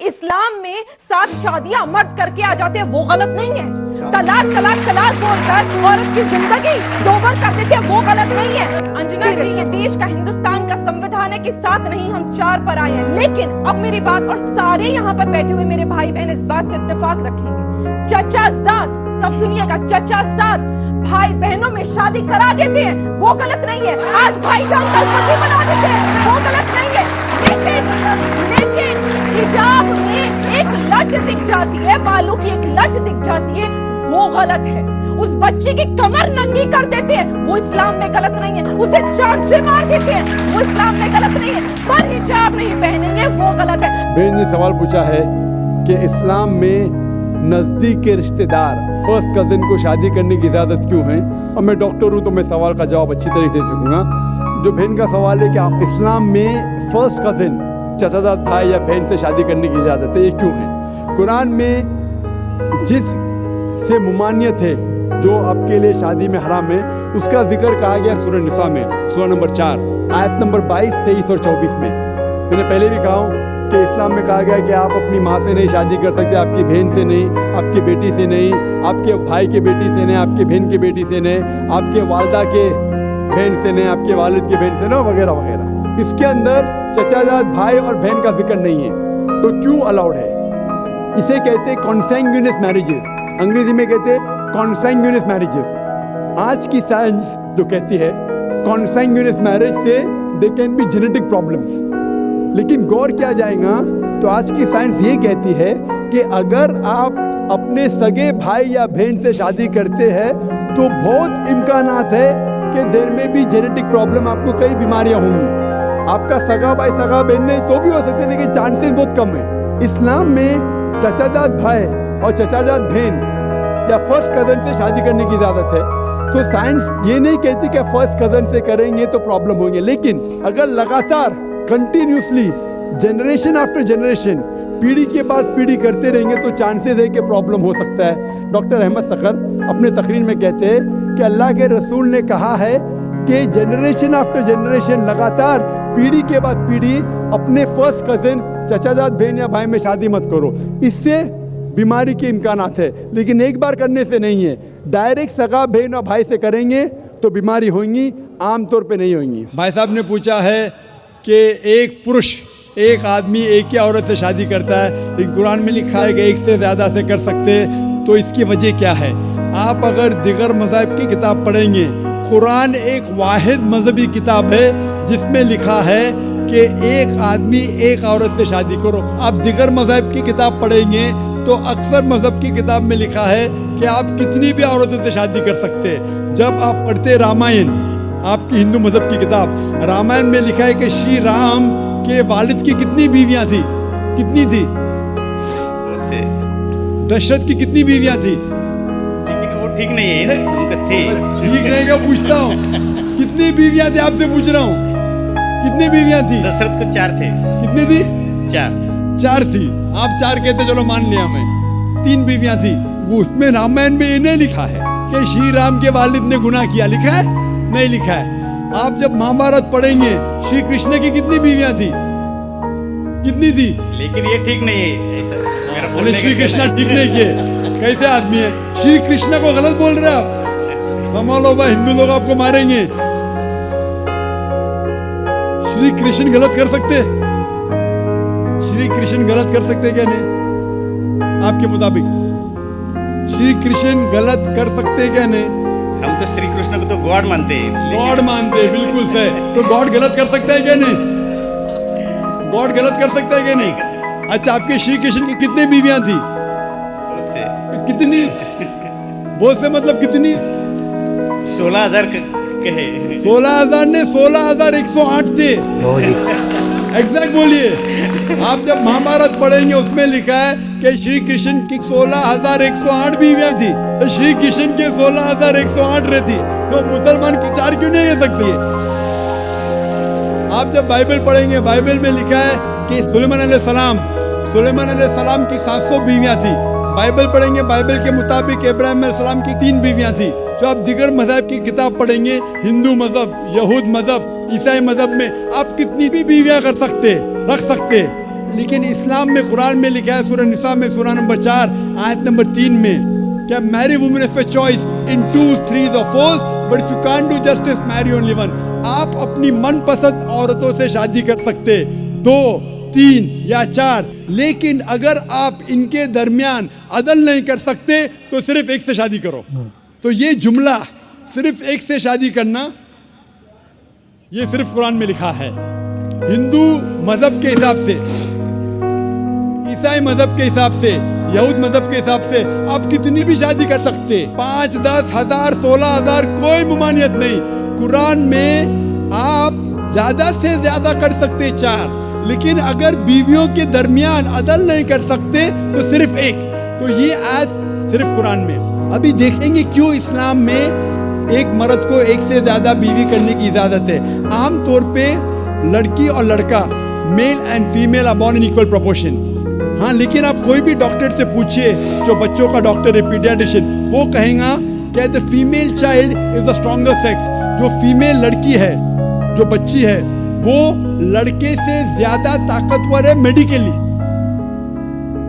इस्लाम में 7 शादियां मर्द करके आ जाते हैं, वो गलत नहीं है। तलाक तलाक तलाक बोलकर औरत की जिंदगी दोबर कर देते हैं, वो गलत नहीं है। अंजना जी, ये देश का, हिंदुस्तान का संविधान है कि 7 नहीं हम 4 पर आए हैं। लेकिन अब मेरी बात, और सारे यहाँ पर बैठे हुए मेरे भाई बहन इस बात से इत्तेफाक रखेंगे, चचा जात, सब सुनिएगा, चचा जात भाई बहनों में शादी करा देते हैं, वो गलत नहीं है। आज भाईजान कल पति बना देते हैं, वो गलत नहीं है। लेकिन हिजाब में एक लट दिख जाती है, बालों की एक लट दिख जाती है, वो गलत है। उस बच्चे की कमर नंगी कर देते हैं, वो इस्लाम में गलत नहीं है। उसे चांद से मार देते हैं, वो इस्लाम में गलत नहीं है। पर हिजाब नहीं पहनेंगे, वो गलत है। बहन ने सवाल पूछा है कि इस्लाम में नजदीक के रिश्तेदार, फर्स्ट कजिन को शादी करने की इजाजत क्यों है। और मैं डॉक्टर हूँ तो मैं सवाल का जवाब अच्छी तरीके से दे सकूंगा। जो बहन का सवाल है कि आप इस्लाम में फर्स्ट कजिन, चचाजाद भाई या बहन से शादी करने की इजाजत है, ये क्यों है। कुरान में जिस से मुमानियत है, जो आपके लिए शादी में हराम है, उसका जिक्र कहा गया सूरह निसा में, सूरह नंबर 4 आयत नंबर 22, 23 और 24 में। मैंने पहले भी कहा हूँ कि इस्लाम में कहा गया कि आप अपनी माँ से नहीं शादी कर सकते, आपकी बहन से नहीं, आपकी बेटी से नहीं, आपके भाई के बेटी से नहीं, आपकी बहन की बेटी से नहीं, आपके वालदा के बहन से नहीं, आपके वालिद की बहन से नहीं, वगैरह वगैरह। इसके अंदर चचाजाद भाई और बहन का जिक्र नहीं है, तो क्यों अलाउड है। इसे कहते हैं कॉन्सैंग्यूनियस मैरिजेस, अंग्रेजी में कहते हैं कॉन्सैंग्यूनियस मैरिजेस। आज की साइंस जो कहती है कॉन्सैंग्यूनियस मैरिज से they can be genetic problems, लेकिन गौर किया जाएगा तो आज की साइंस ये कहती है कि अगर आप अपने सगे भाई या बहन से शादी करते हैं तो बहुत इम्कानात है कि देर में भी जेनेटिक प्रॉब्लम, आपको कई बीमारियां होंगी। आपका सगा भाई सगा बहन नहीं तो भी हो सकते, लेकिन चांसेस बहुत कम है। इस्लाम में चचाजाद भाई और चचाजाद बहन या फर्स्ट कजन से शादी करने की इजाजत है। तो साइंस ये नहीं कहती कि फर्स्ट कजन से करेंगे तो प्रॉब्लम होंगे, लेकिन अगर लगातार कंटिन्यूसली जनरेशन आफ्टर जनरेशन, पीढ़ी के बाद पीढ़ी करते रहेंगे तो चांसेस है कि प्रॉब्लम हो सकता है। डॉक्टर अहमद सखर अपने तकरीर में कहते हैं कि अल्लाह के रसूल ने कहा है कि जनरेशन आफ्टर जनरेशन, लगातार पीढ़ी के बाद पीढ़ी अपने फर्स्ट कजिन, चचाजाद बहन या भाई में शादी मत करो, इससे बीमारी के इम्कानात है। लेकिन एक बार करने से नहीं है, डायरेक्ट सगा बहन और भाई से करेंगे तो बीमारी होंगी, आमतौर पे नहीं होंगी। भाई साहब ने पूछा है कि एक पुरुष, एक आदमी एक ही औरत से शादी करता है, लेकिन कुरान में लिखा है कि एक से ज़्यादा से कर सकते हैं, तो इसकी वजह क्या है। आप अगर दिगर मज़हब की किताब पढ़ेंगे, कुरान एक वाहिद मजहबी किताब है जिसमें लिखा है कि एक आदमी एक औरत से शादी करो। आप दिगर मज़हब की किताब पढ़ेंगे तो अक्सर मज़हब की किताब में लिखा है कि आप कितनी भी औरतों से शादी कर सकते हैं। जब आप पढ़ते रामायण, आपकी हिंदू मज़हब की किताब, रामायण में लिखा है कि श्री राम के वालिद की कितनी बीवियां थी, कितनी थी, दशरथ की कितनी बीवियां थी। लेकिन वो ठीक नहीं है ना, उनका थे। ठीक नहीं क्या पूछता हूँ, कितनी बीवियां थी आपसे पूछ रहा हूँ, कितनी बीवियां थी। दशरथ को 4 थे। कितनी थी। 4 थी। आप 4 कहते, चलो मान लिया मैं, 3 बीवियां थी। वो उसमें रामायण में इन्हें लिखा है कि श्री राम के वालिद ने गुनाह किया, लिखा है नहीं लिखा है। आप जब महाभारत पढ़ेंगे, श्री कृष्ण की कितनी बीवियां थी, कितनी थी। लेकिन ये ठीक नहीं है ऐसा। श्री कृष्ण ठीक नहीं किए, कैसे आदमी है। श्री कृष्ण को गलत बोल रहे आप, संभालो भाई, हिंदू लोग आपको मारेंगे। श्री कृष्ण गलत कर सकते, श्री कृष्ण गलत कर सकते क्या नहीं आपके मुताबिक। श्री कृष्ण गलत कर सकते क्या नहीं। हम तो श्री कृष्ण को तो गॉड मानते हैं। गॉड मानते हैं, बिल्कुल सही। तो गॉड गलत कर सकता है क्या नहीं, गॉड गलत कर सकता है क्या नहीं। अच्छा, आपके श्री कृष्ण की कितनी बीवियां थी। कितनी, बहुत से मतलब कितनी। 16,000 कहे। 16,000 ने 16,108 थे। एग्जैक्ट बोलिए। आप जब महाभारत पढ़ेंगे उसमें लिखा है कि श्री कृष्ण की 16,108 बीवियां थी, तो श्री कृष्ण के 16,108 रहती, तो मुसलमान की 4 क्यों नहीं रह सकती है। आप जब बाइबल पढ़ेंगे, बाइबल में लिखा है कि सुलेमान अलैहिस्सलाम की 700 बीवियां थी। बाइबल पढ़ेंगे, बाइबल के मुताबिक इब्राहिम अलैहिस्सलाम की 3 बीवियां थी। जो आप दिगर मज़हब की किताब पढ़ेंगे, हिंदू मज़हब, यहूद मज़हब, ईसाई मज़हब में आप कितनी भी बीवियां कर सकते, रख सकते, लेकिन इस्लाम में, कुरान में लिखा है सूरह निसा में सूरह नंबर 4 आयत नंबर 3 में, क्या marry women of choice in 2, 3 or 4, but if you can't do justice marry only one. आप अपनी मनपसंद औरतों से शादी कर सकते 2, 3 या 4, लेकिन अगर आप इनके दरमियान अदल नहीं कर सकते तो सिर्फ एक से शादी करो। तो ये जुमला सिर्फ एक से शादी करना, ये सिर्फ कुरान में लिखा है। हिंदू मजहब के हिसाब से, ईसाई मजहब के हिसाब से, यहूद मजहब के हिसाब से आप कितनी भी शादी कर सकते, 5, 10, 1000, 16,000, कोई ममानियत नहीं। कुरान में आप ज्यादा से ज्यादा कर सकते 4, लेकिन अगर बीवियों के दरमियान अदल नहीं कर सकते तो सिर्फ एक। तो ये आज सिर्फ कुरान में। अभी देखेंगे क्यों इस्लाम में एक मर्द को एक से ज्यादा बीवी करने की इजाजत है। आम तौर पे लड़की और लड़का, male and female are born in equal proportion. हाँ, लेकिन आप कोई भी डॉक्टर से पूछिए, जो बच्चों का डॉक्टर है, पीडियाट्रिशियन, वो कहेगा कि the female child is the stronger sex. जो फीमेल लड़की है, जो बच्ची है, वो लड़के से ज्यादा ताकतवर है मेडिकली।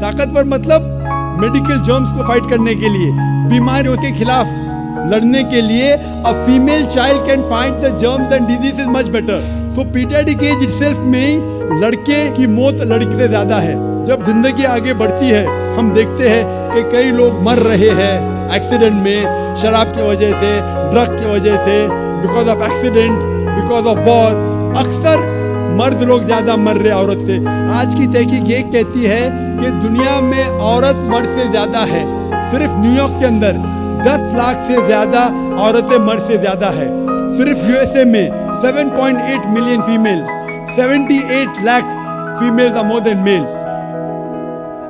ताकतवर मतलब मेडिकल जर्म्स को फाइट करने के लिए, बीमारियों के खिलाफ लड़ने के लिए। A female child can fight the germs and diseases much better. तो पीडियाट्रिक एज इटसेल्फ में लड़के की मौत लड़की से ज्यादा है। जब जिंदगी आगे बढ़ती है, हम देखते हैं कि कई लोग मर रहे हैं एक्सीडेंट में, शराब की वजह से, ड्रग की वजह से, because of accident, because of war. अक्सर मर्द लोग ज्यादा मर रहे औरत से। आज की तहकीक ये कहती है कि दुनिया में औरत मर्द से ज्यादा है। सिर्फ न्यूयॉर्क के अंदर 10 लाख से ज्यादा औरतें मर्द से ज्यादा है। सिर्फ यूएसए में 7.8 million females, 78 lakh females are more than males.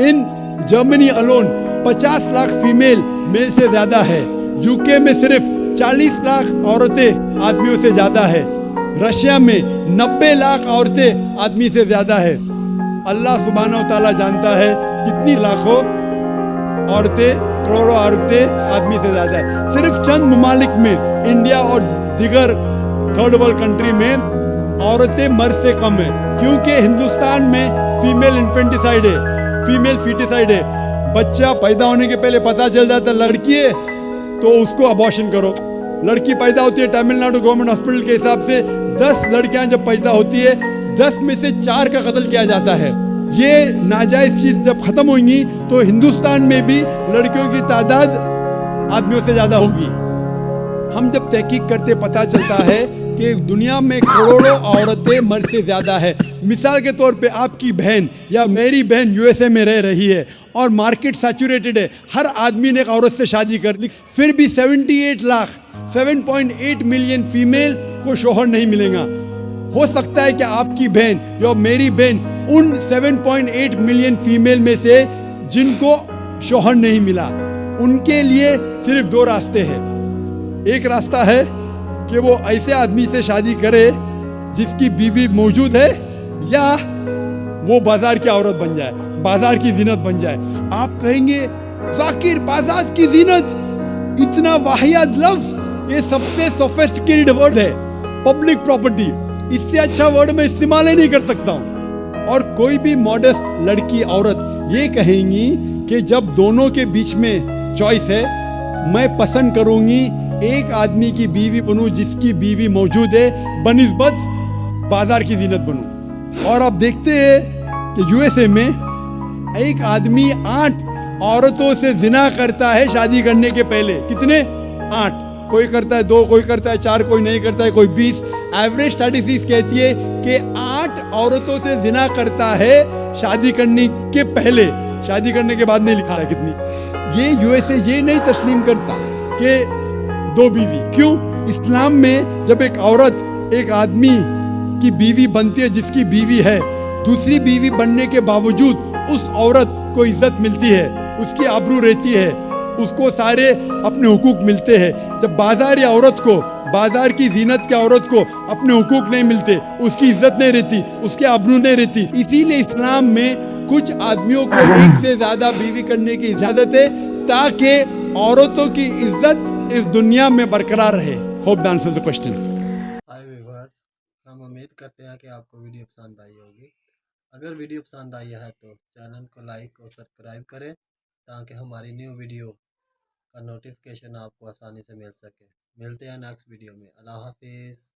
In Germany alone 50 lakh female male से ज्यादा है। यूके में सिर्फ 40 लाख औरतें आदमियों से ज्यादा है। रशिया में 90 लाख औरतें आदमी से ज्यादा है। अल्लाह सुब्हानहू व तआला जानता है कितनी लाखों औरतें, करोड़ों औरतें आदमी से ज्यादा है। सिर्फ चंद ममालिक में, इंडिया और दिगर थर्ड वर्ल्ड कंट्री में औरतें मर्द से कम है, क्योंकि हिंदुस्तान में फीमेल इन्फेंटिसाइड है, फीमेल फीटिसाइड है। बच्चा पैदा होने के पहले पता चल जाता लड़की है तो उसको अबॉर्शन करो। लड़की पैदा होती है, तमिलनाडु गवर्नमेंट हॉस्पिटल के हिसाब से 10 लड़कियां जब पैदा होती है, 10 में से 4 का कत्ल किया जाता है। ये नाजायज चीज जब खत्म होगी तो हिंदुस्तान में भी लड़कियों की तादाद आदमियों से ज्यादा होगी। हम जब तहकीक करते पता चलता है कि दुनिया में करोड़ों औरतें मर्द से ज्यादा है। मिसाल के तौर पे आपकी बहन या मेरी बहन यूएसए में रह रही है और मार्केट सैचुरेटेड है, हर आदमी ने एक औरत से शादी कर ली, फिर भी 78 लाख 7.8 मिलियन फीमेल को शोहर नहीं मिलेगा। हो सकता है कि आपकी बहन या मेरी बहन उन 7.8 मिलियन फीमेल में से जिनको शोहर नहीं मिला, उनके लिए सिर्फ 2 रास्ते हैं। एक रास्ता है कि वो ऐसे आदमी से शादी करे जिसकी बीवी मौजूद है, या वो बाजार की औरत बन जाए, बाजार की जीनत बन जाए। आप कहेंगे जाकिर बाजार की जीनत, इतना वाहियात लफ्ज, ये सबसे सोफिस्टिकेटेड वर्ड है, पब्लिक प्रॉपर्टी। इससे अच्छा वर्ड मैं इस्तेमाल ही नहीं कर सकता हूँ। और कोई भी मॉडेस्ट लड़की, औरत ये कहेंगी कि जब दोनों के बीच में चॉइस है, मैं पसंद करूंगी एक आदमी की बीवी बनूं जिसकी बीवी मौजूद है, बनिस्बत बाजार की जीनत बनूं। और आप देखते हैं कि यूएसए में एक आदमी 8 औरतों से जिना करता है शादी करने के पहले। कितने? 8। कोई करता है 2, कोई करता है 4, कोई नहीं करता है, कोई 20। एवरेज स्टैटिस्टिक्स कहती है कि 8 औरतों से जिना करता है शादी करने के पहले। शादी करने के बाद नहीं लिखा है कितनी। ये यूएसए ये नहीं तस्लीम करता कि 2 बीवी। क्यों? इस्लाम में जब एक औरत एक आदमी की बीवी बनती है जिसकी बीवी है, दूसरी बीवी बनने के बावजूद उस औरत को इज्जत मिलती है, उसकी आबरू रहती है, उसको सारे अपने हुकूक मिलते हैं। जब बाजार या औरत को, बाजार की जीनत के औरत को अपने हुकूक नहीं मिलते, उसकी इज्जत नहीं रहती, उसकी आबरू नहीं रहती। इसीलिए इस्लाम में कुछ आदमियों को एक से ज्यादा बीवी करने की इजाजत है, ताकि औरतों की इज्जत इस दुनिया में बरकरार रहे। Hope that answers the question. Hi viewers, हम उम्मीद करते हैं कि आपको वीडियो पसंद आई होगी। अगर वीडियो पसंद आई है तो चैनल को लाइक और सब्सक्राइब करें ताकि हमारी न्यू वीडियो का नोटिफिकेशन आपको आसानी से मिल सके। मिलते हैं नेक्स्ट वीडियो में। अल्लाह हाफिज़।